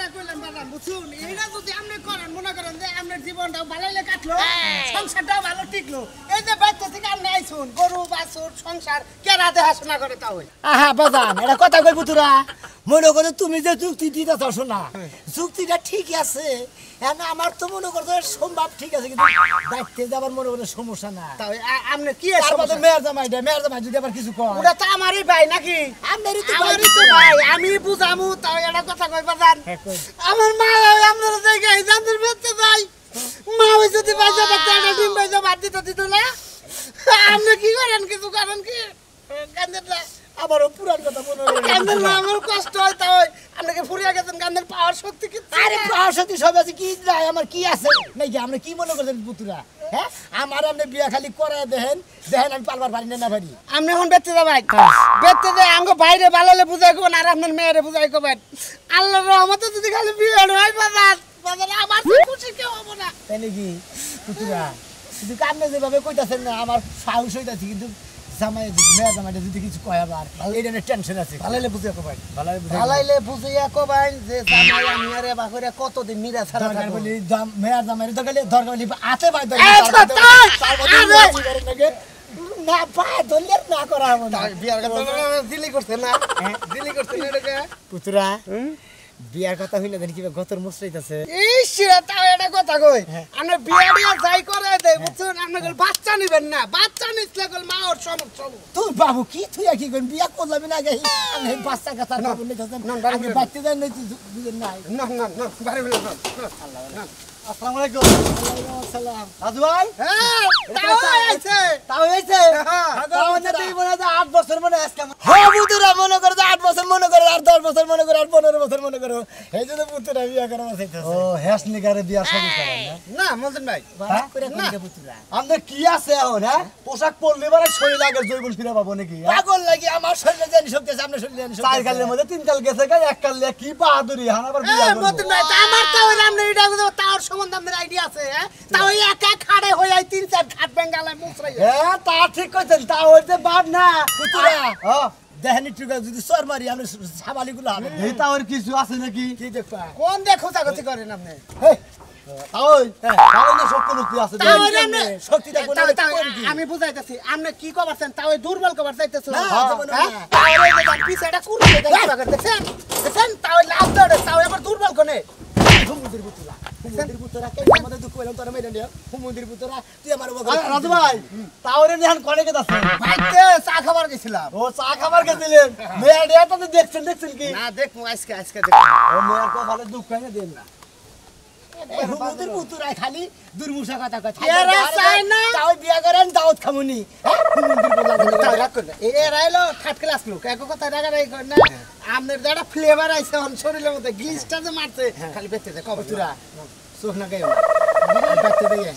যেটা কইলাম বাজান বুঝুন এইটা যদি আপনি করেন মনে করেন যে আপনার জীবনটাও ভালোই কাটলো সংসারটাও ভালো টিকলো এই যে বাচ্চা থেকে আপনি আইছুন গরু বাছুর সংসার কেরা দেখাশোনা করে তা হই আহা বাজান এটা কথা কইবো তোরা মনে করে তুমি যে যুক্তি দিতেছ শোনা যুক্তিটা ঠিকই আছে এখন আমার তো মনে করতে সম্ভব ঠিক আছে কিন্তু দেখতে যাবার মনে করে সমস্যা না তাই আপনি কি তারপরে মেয়ের জামাই যদি আবার কিছু কয় ওটা তো আমারই ভাই নাকি আমারই তো ভাই আমি বুঝামু তাও এটা কথা কই বাজান আমার মা আপনারা জায়গায় জানদের বেঁচতে যাই মা ওই যদি বাজা বাচ্চা একটা ডিম বাজা বাদ দিত না আপনি কি করেন কিছু করেন কি কান্দের না আমারও পুরান কথা মনে হয় কান্দের না আমার কষ্ট হয় তাই আপনাকে ফুরিয়ে গেছেন কান্দের পাওয়ার শক্তি কি আরে পাওয়ার শক্তি সব আছে কি নাই আমার কি আছে নাকি আমরা কি মনে করছেন পুতুরা হ্যাঁ আমার আপনি বিয়া খালি করে দেখেন আমি পালবার পারি না পারি আপনি এখন বেঁচতে যাবেন বেঁচতে যাই আমাকে বাইরে ভালোলে বুঝাই কোন আর আপনার মেয়েরে বুঝাই কোবেন আল্লাহর রহমতে যদি খালি বিয়ে হয় বাজার আমার খুশি কেউ হবো না তাই নাকি পুতুরা কিন্তু কামনে যেভাবে কইতাছেন না আমার সাহস হইতাছে কিন্তু জামাই মেয়ের জামাইটা যদি কিছু কয় আবার এই ধরনের টেনশন আছে ভালাইলে বুঝিয়া কোবাই ভালাইলে বুঝিয়া কোবাই যে জামাই আমি আরে বাকরে কতদিন মিরা ছাড়া দরকার বলি মেয়ের জামাইরে দরকার বলি আতে ভাই না পায় দলের না করা হবে না বিয়ার কথা দিলি করছে না দিলি করছে না রে পুতুরা বিয়ার কথা হইলে দেন কিবা গতর মুছরাইতাছে ইসরা তাও এটা কথা কই আমরা বিয়া দিয়া যাই করে দেই বুঝছেন আপনাদের বাচ্চা নিবেন না বাচ্চা নিছলে কল মা ওর সমস্যা তুই বাবু কি তুই কি কইন বিয়া করলাম না আগে আমি বাচ্চা কথা খবর নিতেছেন আগে বাচ্চা দেন নাই তুই বুঝেন নাই না বারে বলে না আল্লাহ আসসালামু আলাইকুম ওয়ালাইকুম আসসালাম রাজু ভাই হ্যাঁ তাও আইছে তাও না তুই বলে 8 বছর মনে আজকে হ্যাঁ বুতুরা মনে করে 8 বছর মনে করে আর 10 বছর মনে করে আর 15 বছর মনে করে এই জন্য বুতুরা বিয়া করা চাইতেছে ও হ্যাস নিগারে বিয়া শুরু করেন না মজন ভাই করে করে বুতুরা আমাদের কি আছে এখন হ্যাঁ পোশাক পরলে মানে শরীর আগে জৈবন ফিরে পাবো নাকি পাগল লাগি আমার শরীরে জানি শক্তি আছে আপনার শরীরে জানি শক্তি চার কালের মধ্যে তিন কাল গেছে গায় এক কাল কি বাহাদুরি হানাবার বিয়া করব মজন ভাই আমার তো ওই নাম নেই এটা তার সম্বন্ধে আপনার আইডিয়া আছে হ্যাঁ তাও একা খাড়ে হই আই 3-4 ঘাট বেঙ্গালায় মুছরাই হ্যাঁ তা ঠিক কইছেন তা হইতে বাদ না বুতুরা হ্যাঁ দেহনি টুকা যদি সর মারি আমরা ছাবালিগুলো হবে এই তা ওর কিছু আছে নাকি কি দেখবা কোন দেখো জাগতি করেন আপনি ওই তাহলে শক্তি লুক্তি আছে শক্তিটা কোন আমি বুঝাইতাছি আপনি কি কবারছেন তাও দুর্বল কবার চাইতেছো পিছাটা কুড়ি দেখছেন দেখছেন তাও লাভ দড়ে তাও এবার দুর্বল কোনে হুমুদির পুতরা কে আমাদের দুঃখ হইলাম তোরা মেরে নিও হুমুদির পুতরা তুই আমার রাজু ভাই তাওরে নিহান কোনে কে আছে ভাইতে চা খাবার গেছিলাম ও চা খাবার গেছিলেন মেয়ে এটা তো দেখছেন কি না দেখমু আজকে দেখো ও মেয়ের কো ভালো দুঃখ কানে দেন না হুমুদির পুতরা খালি দুর্মুষা কথা কয় এরা চাই না তাও বিয়া করেন দাওত খামুনি হুমুদির পুতরা তাও রাখ করে এ রাইলো থার্ড ক্লাস লোক এক কথা রাগা রাই কর না আমনের যেটা ফ্লেভার আইছে অন শরীরের মধ্যে গ্লিসটা যে মারছে খালি বেতে দে কবতুরা চোখ না গায় বেতে দিয়ে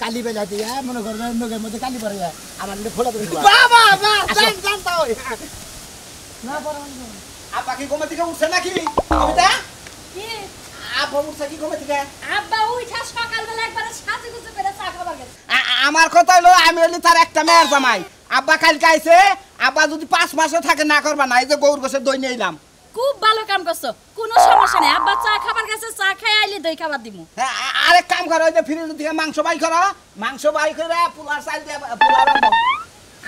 কালি বেলা দিয়ে মনে করেন নগের মধ্যে কালি পড়ে যায় আমার খোলা করে বাবা জান তাও না বড় আপা কি ঘুম থেকে উঠছে নাকি কবিতা কি আপা উঠছে কি ঘুম থেকে আব্বা উঠা সকালবেলা একবারে সাজুগুজু করে চা খাবার গেছে আমার কথা হলো আমি হলি তার একটা মেয়ের জামাই আব্বা কালকে আইছে আব্বা যদি 5 মাসও থাকে না করবা না এই যে গৌর গোছে দই নিলাম খুব ভালো কাম করছো কোনো সমস্যা নেই আব্বা চা খাবার গেছে চা খাই আইলে দই খাবার দিমু আরেক কাম করো ওই যে ফ্রিজ থেকে মাংস বাই করো মাংস বাই করে পোলার চাল দিয়ে পোলার রান্না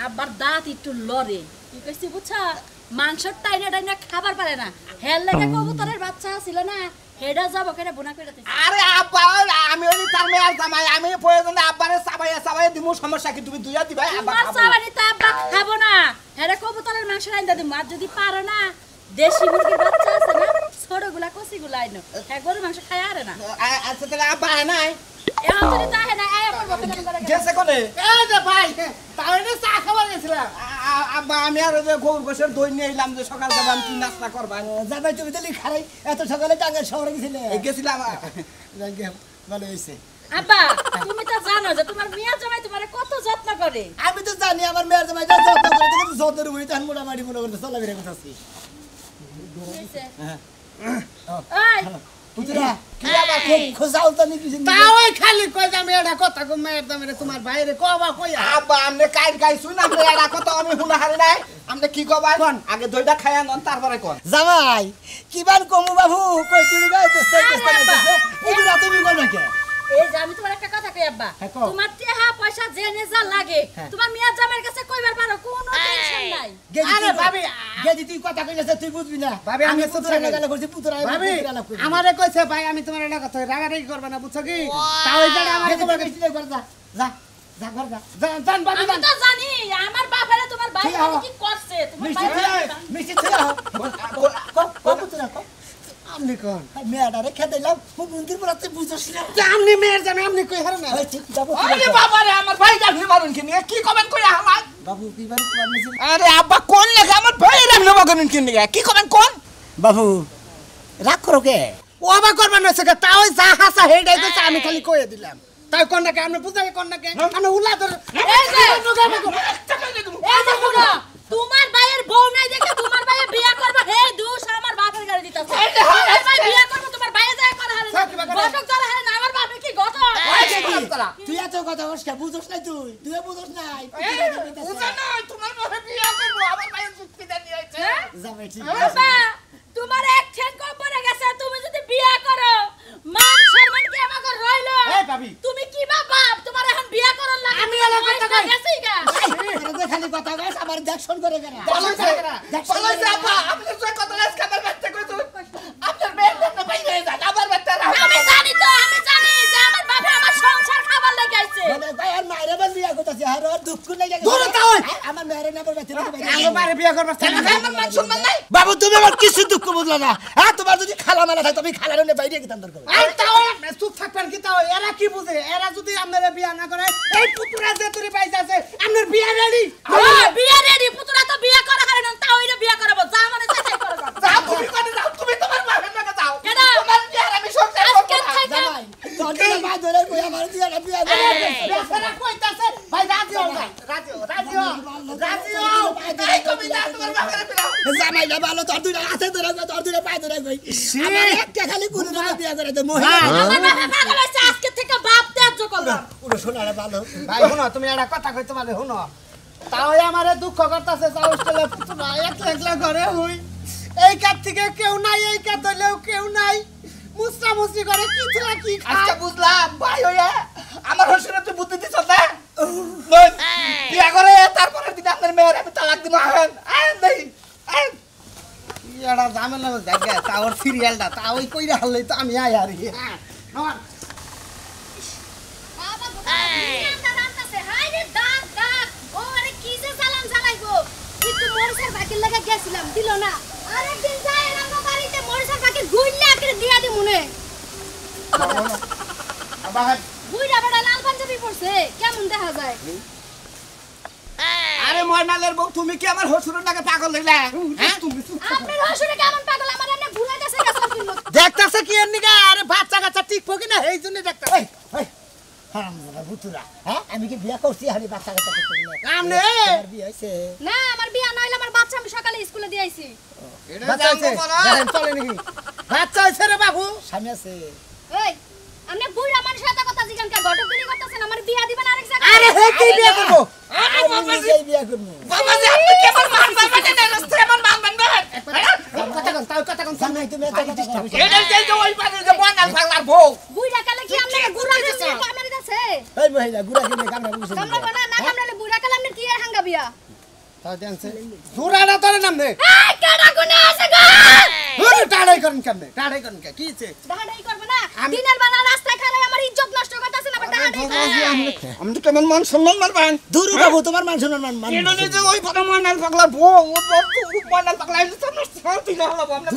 আব্বার দাঁত একটু লড়ে কি কইছি বুঝছা মাংস টাইনা খাবার পারে না হেল লাগে কবুতরের বাচ্চা ছিল না হেডা যাব কেনে বুনা কইরা দিছি আরে আব্বা আমি হলি তার মেয়ের জামাই আমি প্রয়োজনে আব্বারে সাবাই দিমু সমস্যা কি তুমি দুইয়া দিবা আব্বা তোমার চাবানি তো আব্বা খাবো না হেডা কবুতরের মাংস রাইন্দা দিমু আর যদি পারো না দেশি মুরগির বাচ্চা আছে না ছোটগুলা কচিগুলা আইনো একবার মাংস খায় আরে না আচ্ছা তাহলে আব্বা নাই এখন যদি তাহে না আয়া করব কেন করে গেছে কোনে এই যে ভাই তাহলে চা খাবার গেছিলাম আব্বা আমি আর ওই যে গৌর গোছের দই নিয়ে এলাম যে সকাল বেলা কি নাস্তা করবা জামাই তুমি দিলি খারাই এত সকালে টাঙ্গাইল শহরে গেছিলে গেছিলাম ভালো হয়েছে আব্বা তুমি তো জানো যে তোমার মিয়া জামাই তোমারে কত যত্ন করে আমি তো জানি আমার মেয়ের জামাই যত্ন করে কিন্তু যত্নের উপরে তখন মোটামুটি মনে করতে চলা বেড়ে কথা ওই পুতুরা কি আবার খোঁজাও তো নি কিছু তাও খালি কই যে আমি এটা কথা কই মেয়ের দামে তোমার বাইরে কবা কই আব্বা আমনে কাই শুন আমনে এরা কত আমি হুনা হারি নাই আমরা কি কবাই আগে দইটা খায়া নন তারপরে কোন জামাই কিমান কমু বাবু কই তুই গাই দস্তে পুতুরা তুমি কই নাকি এই যে আমি তোমার একটা কথা কই আব্বা তোমার টেহা পয়সা জেনে যা লাগে তোমার মিয়া জামাইয়ের কাছে কইবার পারো কোনো টেনশন নাই আরে ভাবি গেদি তুই কথা কইছস তুই বুঝবি না ভাবি আমি পুতুরা লাগালা করছি পুতুরা ভাবি আমারে কইছে ভাই আমি তোমার এটা কথা রাগারাগি করব না বুঝছো কি তাও এই জায়গা আমারে তোমার কাছে কর যা যা যা ঘর যা জান ভাবি আমি তো জানি আমার বাপেরে তোমার ভাই কি করছে তোমার ভাই মিষ্টি ছিল কো পুতুরা কো আমনি কোন মেয়েটা রেখে দিলাম মন্দির পড়াতে বুঝছস না আমনি মেয়ের জানে আমনি কই হারে না ওই ঠিক যাবো আরে বাবা রে আমার ভাই জানি মারুন কি নিয়ে কি কমেন্ট কই আমার বাবু কি বাড়ি কোন নিছি আরে আব্বা কোন লাগে আমার ভাই রাখলো বাগনুন কি নিয়ে কি কমেন্ট কোন বাবু রাগ করো কে ও আবার করবা না সে তাও যা হাসা হেডাই তো আমি খালি কইয়া দিলাম তাই কোন নাকি আমরা বুঝাই কোন নাকি আমরা উলা ধর এই যে বুড়া তোমার ভাইয়ের বউ নাই দেখে তোমার ভাইয়ে বিয়া করবে হে দুষ আমার বাপের গাড়ি দিতাছে তোমার ভাই বিয়া করবে তোমার ভাইয়ে যায় করে হারে গটক করে হারে না আমার বাপে কি গটক তুই এত কথা কইছ কে বুঝছস না তুই বুঝছস না বুঝা না তোমার ভাই বিয়া করব আমার ভাই যুক্তি দেন নিয়েছে যাবে ঠিক বাবা তোমার এক ঠ্যাং কম পড়ে গেছে তুমি যদি বিয়া করো মান সম্মান কি আমাকে রইলো এই ভাবি তুমি কি বাবা তোমার এখন বিয়া করন লাগে আমি আলাদা কথা কই গেছই গা আরে খালি কথা কইছ আবার দেখছন করে কেন বলছে আপা আপনি যে কথা লাস খাবার বাচ্চা কইছো আপনার মেয়ের না ভাই হয়ে যায় আবার বাচ্চা আমি জানি যে আমার বাবা আমার সংসার খাবার লাগি আইছে মানে ভাই আর মাইরে বল বিয়া করতেছি আর দুঃখ লাগে দূরে যাও আমার মেরে না বলবে তুমি আমার বারে বিয়া করবা আমার মান সম্মান নাই বাবু তুমি আমার কিছু দুঃখ বুঝলা না হ্যাঁ তোমার যদি খালা মালা থাকে তুমি খালার নে বাইরে কি তান্দর করো আর তাও চুপ থাকবেন কি তাও এরা কি বুঝে এরা যদি আপনারা বিয়া না করে এই পুতুরা যে তুই পাইছে আছে আপনার বিয়া রেডি বিয়া রেডি পুতুরা তো বিয়া করা হারে না তাও এটা বিয়া করাবো যা মানে চাই করো যাও তুমি কোনে যাও তুমি তোমার বাপের নাকে যাও কেডা? তোমার বিয়া আমি সংসার করব আজকে না থেকে জামাই তোর দিকে মা ধরে কই আমার দিয়া বিয়া বেচারা কইতাছে ভাই রাজি হও না রাজি হও এই তুমি না তোমার বাপের বিয়া জামাই না ভালো তোর দুইটা হাতে ধরে তোর দুইটা পায়ে ধরে কই আমার একটা খালি কোন না বিয়া করে দে মহিলা আমার বাবা পাগল হইছে আজকে থেকে বাপ ত্যায্য করলাম পুরো সোনারে ভালো ভাই শুনো তুমি একটা কথা কইতে পারলে শুনো তাও আমারে দুঃখ করতেছে যাও স্টেলে পুতুরা একলা ঘরে হই এই কাট থেকে কেউ নাই এই কাট হইলেও কেউ নাই মুসরা মুসরি করে কি ছিলা কি আচ্ছা বুঝলাম ভাই হইয়া আমার হসরে তুই বুদ্ধি দিছ না বিয়া করে তারপরে দিন আপনার মেয়ের আমি তালাক দিব আহেন দেই এটা ঝামেলা জায়গা তাওর সিরিয়ালটা তাও ওই কইরা হারলেই তো আমি আই আর আমার বাবা গোটা রান্তাছে হাই রে দাঁত দাঁত ও আরে কি যে সালাম জানাইবো একটু মরিচের বাকির লাগা গেছিলাম দিল না আরেকদিন যাই রান্না বাড়িতে মরিচের বাকি গুইলা করে দিয়া দি মনে আবার বুইড়া বড় লাল পাঞ্জাবি পরছে কেমন দেখা যায় আরে ময়নালের বউ তুমি কি আমার হসুরের নাকি পাগল হইলা হ্যাঁ আপনার হসুরে কেমন পাগল আমার এমনি ভুলে গেছে গাছের মতো দেখতাছে কি এর নিগা আরে বাচ্চা কাচ্চা ঠিক পকি না এই জন্য দেখতাছে এই হারামজাদা পুতুরা হ্যাঁ আমি কি বিয়া করছি হানি বাচ্চা কাচ্চা করতে আমনে বিয়া হইছে না আমার বিয়া নইলে আমার বাচ্চা আমি সকালে স্কুলে দিয়ে আইছি বাচ্চা আছে দেখেন চলে নাকি বাচ্চা আছে রে বাবু স্বামী আছে এই আপনি বুইড়া মানুষের সাথে কথা জিগান কে গটকগিরি করতেছেন আমার বিয়া দিবেন আরেক জায়গায় আরে হে কি বিয়ে করব আমি নিজেই বিয়া করবো বাবা যে আপনি কেমন মান পাবেন না রাস্তা কেমন মান বানবেন কথা কোন জামাই তুমি এত কথা কইছো এটা যে ওই পারে যে বনাল পাগলার বউ বুইড়া কালে কি আপনি গুড়া দিছে কামের কাছে এই মহিলা গুড়া কিনে কামড়া বুঝছ কামলা বানা না কামলালে বুইড়া কালে আপনি কি আর হাঙ্গা বিয়া তাও দেনছে জোরাটা তোরে নাম দে এই কেডা গুনে আছে গো ওরে টাড়াই করেন কেমনে টাড়াই করেন কে কি হইছে দাঁড়াই করব না দিনের বেলা রাস্তায় খালাই আমার ইজ্জত নষ্ট করতেছেন আবার দাঁড়াই আমি তো কেমন মান সম্মান মারবেন দুরু বাবু তোমার মান শুনুন মান এটা নিজে ওই পরে ময়নাল পাগলার বউ ও ময়নাল পাগলা এসে সামনে শান্তি না হলো আমরা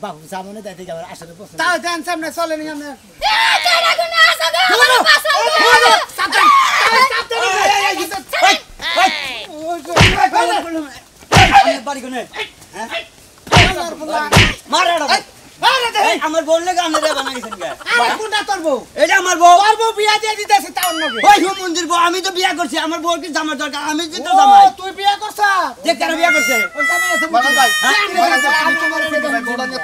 বাবু সামনে দেখতে যাবার আসলে পছন্দ তাও দেন সামনে চলে নি আমরা এই কেডা গুনে আছে গো আমার পাশে সাবধান বাড়ি কোনে মারা আমার বোন লাগে আমরা বানা গেছেন কে কোনটা তোর বউ এটা আমার বউ তোর বউ বিয়া দিয়ে দিতেছে তার নগে ওই মন্দির বউ আমি তো বিয়া করছি আমার বউর কি জামার দরকার আমি কি তো জামাই তুই বিয়া করছ যে কেন বিয়া করছে ওই জামাই আছে বড় ভাই আমি তোমার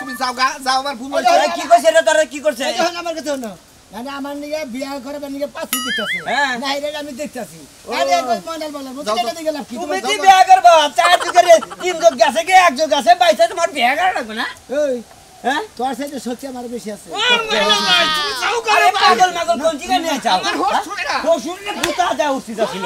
তুমি যাও গা যাও আমার ভুল হইছে কি কইছে রে তোরা কি করছে এখন আমার কাছে হলো মানে আমার নিয়ে বিয়া করে নিয়ে পাঁচি দিতেছে হ্যাঁ। না এটা আমি দেখতেছি আরে একবার মন্ডল বলে মুতলে দিকে লাভ কি তুমি কি বিয়া করবা 4 যুগের 3 যুগ গেছে কি 1 যুগ আছে বাইসা তোমার বিয়া করা লাগবে না ওই হ্যাঁ তোর সাথে সত্যি আমার বেশি আছে আরে পাগল মাগল কোন জিগা নিয়ে যাও শ্বশুরে ভূতা যা উচিত ছিল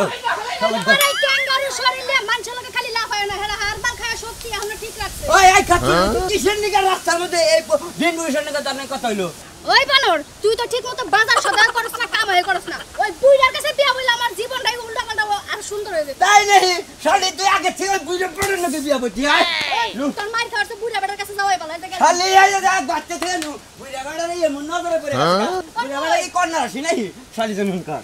তোমার এই ক্যাঙ্গারু শরীরে মানুষের লগে খালি লাফায় না হেরা হারবাল খায় শক্তি এখনো ঠিক রাখছে ওই এই খাচ্ছি কিসের নিগা রাস্তার মধ্যে এই বেঙ্গুরের নিগা জানে কথা হইলো ওই বানর তুই তো ঠিক মতো বাজার সদাই করছ না কামাই করছ না ওই বুইড়ার কাছে বিয়া বইলে আমার জীবনটাই উল্টা পাল্টা আর সুন্দর হয়ে যেত তাই নেই শালি তুই আগে থেকে বুঝে পড়ে না বিয়া বলছি আয় তোর মার খাওয়ার তো বুইড়া বেটার কাছে যাওয়াই ভালো এটা শালি আয় যা বাচ্চা থেকে নু বুইড়া গাড়া রে এমন নজরে পড়ে গেছে বুইড়া গাড়া কি কর্নার আসি নাই শালি জনুন কার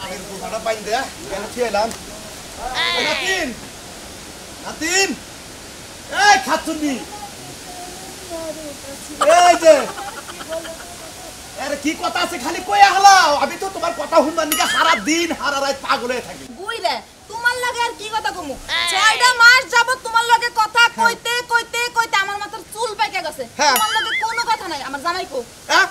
আগের পোকাটা বাইন দে কেন খেলাম নাতিন নাতিন এই খাতুনি এই যে আরে কি কথা আছে খালি কইয়া হলাও আমি তো তোমার কথা শুনবার নিকে সারা দিন সারা রাত পাগল হয়ে থাকি বুইরে তোমার লাগে আর কি কথা কমু 6টা মাস যাবত তোমার লাগে কথা কইতে কইতে কইতে আমার মাথার চুল পাইকা গেছে হ্যাঁ। তোমার লাগে কোনো কথা নাই আমার জামাই কো হ্যাঁ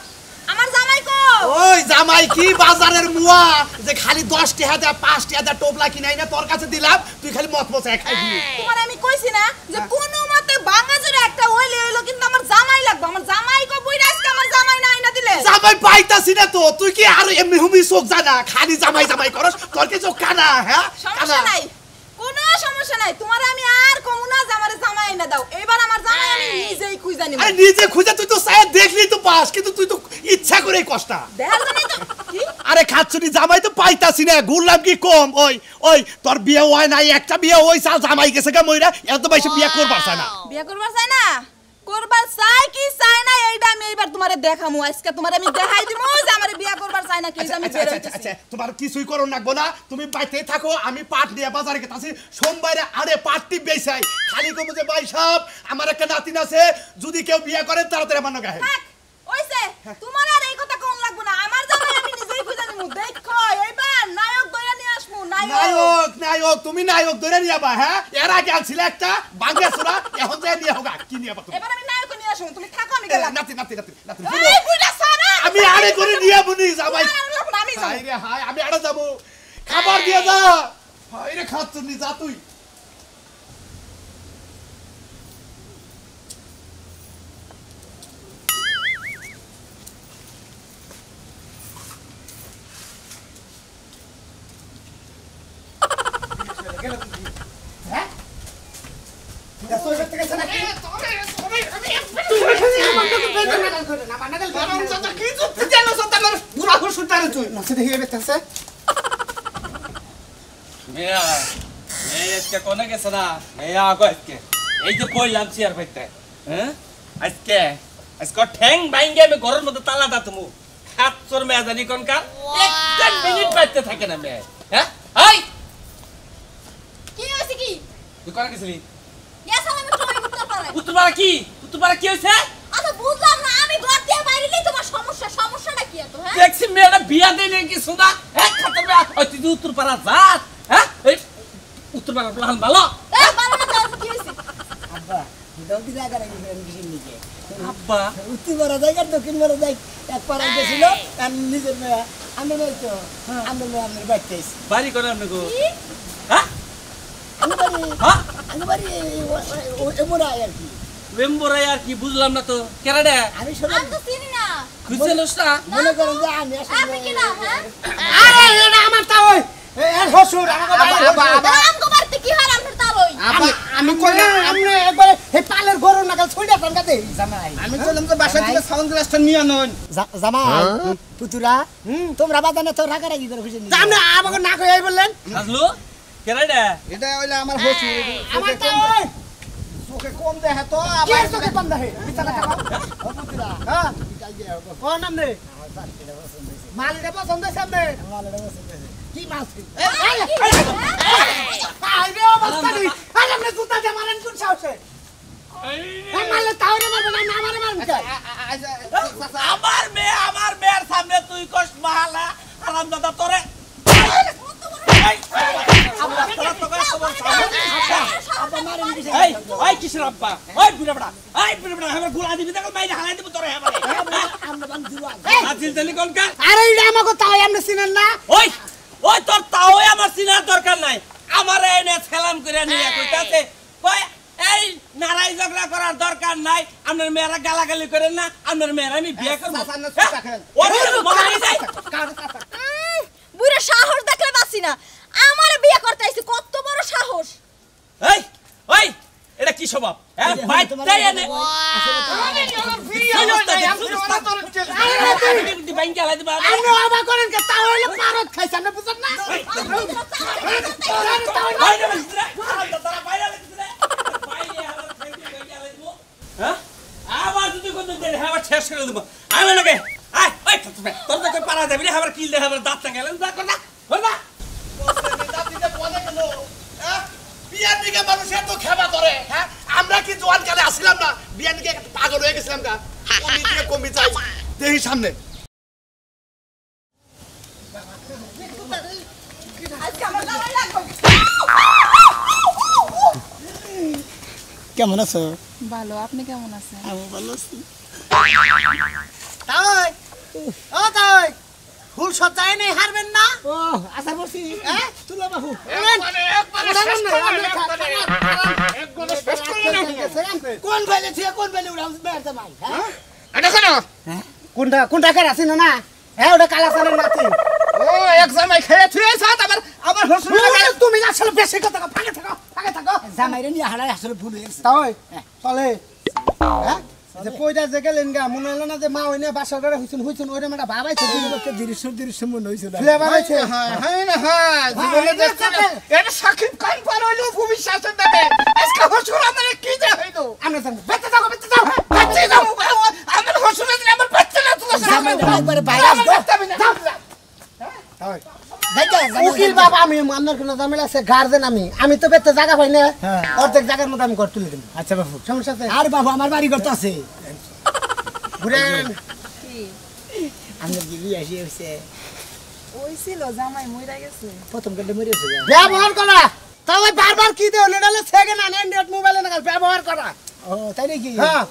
আমার জামাই কো ওই জামাই কি বাজারের মুয়া যে খালি 10 টাকা দে 5 টাকা দে টোপলা কিনাই না তোর কাছে দিলাম তুই খালি মত মত খাই দিবি তোমার আমি কইছি না যে কোনো মতে ভাঙা জোরে একটা হইলে হইলো কিন্তু আমার জামাই লাগবে আমার জামাই কো বুইরা আজকে আমার জামাই না আইনা দিলে জামাই পাইতাছি না তো তুই কি আর এমনি হুমি চোখ জানা খালি জামাই জামাই করস তোর কি চোখ কানা হ্যাঁ সমস্যা নাই কোনো সমস্যা নাই তোমার আমি আর কমু না যে আমার জামাই আইনা দাও এবার আমার জামাই আমি নিজেই খুঁজা নিব আরে নিজে খুঁজে তুই তো সায়া দেখলি তো পাস কিন্তু তুই তো ইচ্ছা করে কষ্টা দেখার জন্যই তো কি আরে খাচ্ছনি জামাই তো পাইতাছি না ঘুরলাম কি কম ওই ওই তোর বিয়ে হয় নাই একটা বিয়ে ওই সাল জামাই গেছে গা মইরা এত বেশি বিয়ে করবার চায় না বিয়ে করবার চাই না করবার চাই কি চাই না এইটা আমি এইবার তোমারে দেখামু আজকে তোমারে আমি দেখাই দিমু যে আমারে বিয়ে করবার চাই না কি যে আমি আচ্ছা, বের আচ্ছা, হইতেছি আচ্ছা, তোমার কিছুই করো লাগবো না তুমি বাইতেই থাকো আমি পাট নিয়ে বাজারে গেতাছি সোমবারে আরে পাটটি বেচাই খালি কমু যে ভাই সাহেব আমার একটা নাতিন আছে যদি কেউ বিয়ে করে তাড়াতাড়ি আমার নগাহে থাক ওইছে তোমার আর এই কথা কোন লাগবো না আমার জামাই আমি নিজেই খুঁজে নিমু দেখো এইবার নায়ক দইরা নিয়ে আসমু নায়ক নায়ক নায়ক তুমি নায়ক ধরে নিয়ে আবা হ্যাঁ এর আগে আনছিলে একটা বাঙ্গাসুরা এখন যায় নিয়ে হোগা কি নিয়ে আবা তুমি এবার আমি নায়ক নিয়ে আসমু তুমি থাকো আমি গেলাম নাতি নাতি নাতি নাতি এই বুইড়া সারা আমি আরে করে নিয়ে বুনি যাবাই আমি যাবো হাই রে হাই আমি আরে যাব খাবার দিয়ে যা হাই রে খাচ্ছনি যা তুই মেয়া মেয়ে আজকে কোনে গেছে না মেয়া আগো আজকে এই যে কইলাম চেয়ার পাইতে হ্যাঁ আজকে আজকে ঠ্যাং বাইঙ্গে আমি ঘরের মধ্যে তালা দা তুমি খাচ্ছর মেয়া জানি কোনকার একটা মিনিট বাইতে থাকে না মেয়ে হ্যাঁ হাই কি হইছে কি তুই কোনে গেছিলি গেছাম আমি ট্রয় উত্তর পারে উত্তরপাড়া কি হয়েছে আচ্ছা বুঝলাম না আমি ঘর দিয়ে বাইরে নেই তোমার সমস্যাটা কি এত হ্যাঁ দেখছি মেয়েটা বিয়া দেয় নাকি শোনা হ্যাঁ খাচ্ছর মেয়া ওই তুই উত্তরপাড়া যাস হ্যাঁ এই উত্তরপাড়া প্লান ভালো এই ভালো না তো কি হইছে আব্বা দাও দি লাগা রাখি কিসের নিকে আব্বা উত্তর বড় জায়গা দক্ষিণ বড় জায়গা এক পাড়া গেছিল আর নিজের মেয়ে আমি নই তো আমি মেয়ে আমার বাইতে আইছি বাড়ি করে আপনি গো হ্যাঁ আমি বাড়ি হ্যাঁ আমি বাড়ি এমরা আর কি মেম্বরাই আর কি বুঝলাম না তো কেরাডা আমি শুনলাম আমি তো চিনি না বুঝছিস না মনে করেন যে আমি আপনি কি নাম হ্যাঁ আরে এটা আমার তা ওই এর শ্বশুর আমাকে আমগো বাড়িতে কি হয় আপনার তালই আমি কইলাম আপনি একবার এই পালের গরু নাগাল ছইড়া টাঙ্গা দেই জামাই আমি কইলাম যে বাসা থেকে সাউন্ড গ্লাসটা নিয়ে নন জামাই পুতুরা তোমরা বাদানে তো রাগারাগি করে খুশি নি আপনি আমাকে না কই বললেন বুঝলো কেরাডা এটা হইলো আমার শ্বশুর আমার তা ওই চোখে কম দেখে তো কি আবার চোখে কম দেখে বিছানা খাও ও পুতুরা হ্যাঁ যাই দিয়ে কোন নাম রে মালিটা পছন্দ হইছে আপনি কি মাছ আইরে অবস্থা নেই আরে আপনি জুতা দিয়ে মারেন কোন সাহসে এই মারলে তাহলে মারবেন না আমারে মারবেন কে আমার মেয়ের সামনে তুই কষ্ট মালা আরাম দাদা তোরে আব্বা মারেন কিসে এই ওই কিসের আব্বা ওই বুড়া বড়া আমার গোলা দিবি দেখো মাইরে হালাই দিব তোরে আমারে আমরা বান দিলো আজিল জানি কোন কা আরে এটা আমাকে তাও আপনি চিনেন না ওই ওই তোর তাও আমার চিনার দরকার নাই আমার এনে সালাম করে নিয়ে কইতাছে কই এই নারাই ঝগড়া করার দরকার নাই আপনার মেয়েরা গালাগালি করেন না আপনার মেয়েরা আমি বিয়ে করব বুড়া সাহস দেখলে বাসি না আমারে বিয়ে করতে আইছি কত বড় সাহস এই ওই এটা কি স্বভাব হ্যাঁ বাইটাই এনে আপনি অবাক করেন কে তাও হইলে পারত খাইছে আপনি বুঝেন না আবার যদি কোন দিন আবার শেষ করে দেব আমি লোকে আয় ওই তোর তো পারা যাবি না আবার কিল দে আবার দাঁত না গেলেন দা কর না বল না বিয়ার দিকে মানুষ এত খেবা করে হ্যাঁ আমরা কি জোয়ান কালে আসছিলাম না বিয়ার দিকে পাগল হয়ে গেছিলাম কা কমি দিকে কমি চাই দেহি সামনে আজকে আমার জামাই লাগবে কেমন আছো ভালো আপনি কেমন আছেন আমি ভালো আছি তাই ও তাই ফুল সজ্জায় নেই হারবেন না ও আশা করছি তুলো বাবু কোন বেলে থেকে কোন বেলে উড়াম বেরতে ভাই হ্যাঁ এটা কেন কোনটা কোনটা কে আছে না হ্যাঁ ওটা কালা সালের নাতি ও এক জামাই খেয়ে থুয়ে সাথ আবার হসুর তুমি আসলে বেশি কথা ফাঁকে থাকো জামাইরে নিয়ে হারাই আসলে ভুল হয়েছে তাই চলে হ্যাঁ যে কইটা যে গেলেন গা মনে হলো না যে মা ওই না বাসা করে হইছেন ওইটা একটা ভাবাইছে দৃশ্য মনে হয়েছে ফিরে ভাবাইছে হ্যাঁ না হ্যাঁ জীবনে দেখতে এটা সাকিব খান পার হইলো ভবিষ্যতের দেখে আজকে হসুর আমারে কি দে হইলো আমরা জানি বেঁচে যাও বাচ্চা দাও আমার হসুরে দিলে আমার বাচ্চা না তুই জামাইরে একবারে বাইরে আসবো উকিল বাবা আমি আপনার কোনো ঝামেলা আছে গার্জেন আমি তো বেতে জায়গা পাই না হ্যাঁ। অর্ধেক জায়গার মধ্যে আমি ঘর তুলে দিন আচ্ছা বাবু সমস্যা আছে আর বাবু আমার বাড়ি করতে আছে ঘুরেন আমরা কি বিয়ে আসি হয়েছে ওই ছিল জামাই মইরা গেছে প্রথম কালে মরিয়েছে ব্যবহার করা তাও বারবার কি দেও নেডালে সেকেন্ড হ্যান্ড অ্যান্ড্রয়েড মোবাইলে না ব্যবহার করা ও তাই নাকি হ্যাঁ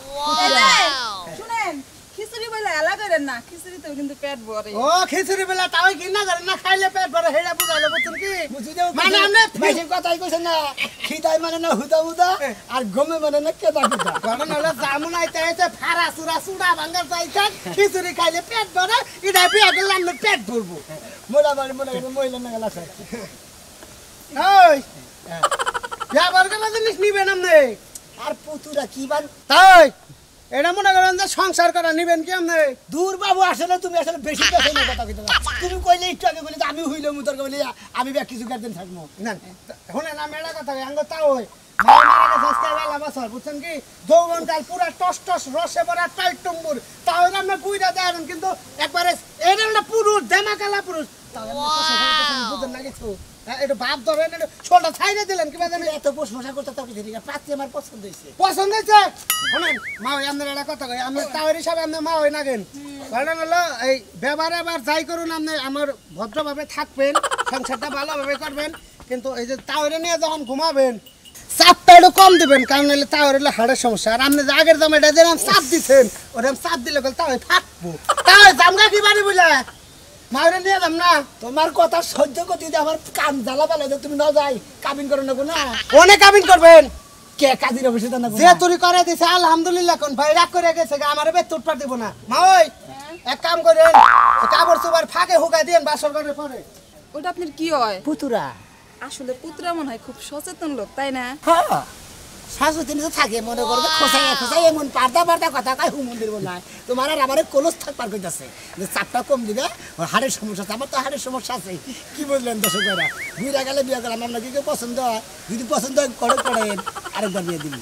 শুনেন খিচুড়ি বলে এলা করেন না খিচুড়িতেও কিন্তু পেট ভরে ও খিচুড়ি বেলা তাও কি না করেন না খাইলে পেট ভরে হেড়া বুঝাইলে বুঝছেন কি মানে আপনি বেশি কথাই কইছেন না খিদাই মানে না হুদা হুদা আর গমে মানে না কেদা কেদা গরম হলে জামুন আইতে আইতে ফাড়া চুরা চুড়া ভাঙ্গার চাইছে খিচুড়ি খাইলে পেট ভরে এটা বিয়া করলে আমি পেট ভরবো মোলা বাড়ি মনে করে মহিলা না গেলা স্যার ওই ব্যবহার করা জিনিস নিবেন আপনি আর পুতুরা কি বান তাই এটা মনে করেন যে সংসার করা নিবেন কি আপনি দূর বাবু আসলে তুমি আসলে বেশি কথা না কথা কইতে তুমি কইলে একটু আগে বলি আমি হইলাম মুতর বলি আমি ব্যাক কিছু গার্ডেন থাকবো না শুনে না মেলা কথা আঙ্গ তাও হয় মারা গেছে আজকে বেলা বছর বুঝছেন কি যৌবনকাল পুরা টস টস রসে ভরা টাইট টুম্বুর তাও আপনি বুইরা দেন কিন্তু একবারে এটা একটা পুরুষ দেমাকালা পুরুষ তাও বুঝেন না কিছু এটা ভাব ধরেন এটা ছোটটা ছাইড়ে দিলেন কিবা জানি এত প্রশংসা করতে তো কিছু ঠিক পাচ্ছি আমার পছন্দ হয়েছে পছন্দ হয়েছে শুনেন মা ওই আপনার একটা কথা কই আপনি তাওয়ার হিসাবে আপনি মা হই না কেন কারণ হলো এই ব্যবহার এবার যাই করুন আপনি আমার ভদ্রভাবে থাকবেন সংসারটা ভালোভাবে করবেন কিন্তু এই যে তাওয়ারে নিয়ে যখন ঘুমাবেন চাপটা একটু কম দিবেন কারণ হলে তাওয়ার হলে হাড়ের সমস্যা আর আপনি যে আগের জামাইটা যেরকম চাপ দিচ্ছেন ওরকম চাপ দিলে তাও থাকবো তাও জামগা কি বাড়ি বুঝলে মাউরে নিয়ে যাম না তোমার কথা সহ্য করতে দিতে আমার কান জ্বালা পালে তুমি না যাই কাবিন করো না না অনেক কাবিন করবেন কে কাজের অফিসে না যে তুই করে দিছে আলহামদুলিল্লাহ কোন ভাই রাগ করে গেছে আমারে বে তুটপাট দিব না মা ওই এক কাম করেন কাপড় চোপড় ফাঁকে হুকাই দেন বাসর করে পরে ওটা আপনার কি হয় পুতুরা আসলে পুত্রা মনে হয় খুব সচেতন লোক তাই না হ্যাঁ শাশু তিনি তো থাকে মনে করবে খোসাই খোসাই এমন পারদা পারদা কথা কয় হু মন্দির নাই তোমার আর আমার কলস থাকবার কইতাছে যে চাপটা কম দিবে ওর হাড়ের সমস্যা আছে আমার তো হাড়ের সমস্যা আছে কি বললেন দর্শকেরা ঘুরে গেলে বিয়ে করলাম আপনার কি পছন্দ হয় যদি পছন্দ হয় করে করেন আরেকবার বিয়ে দিবি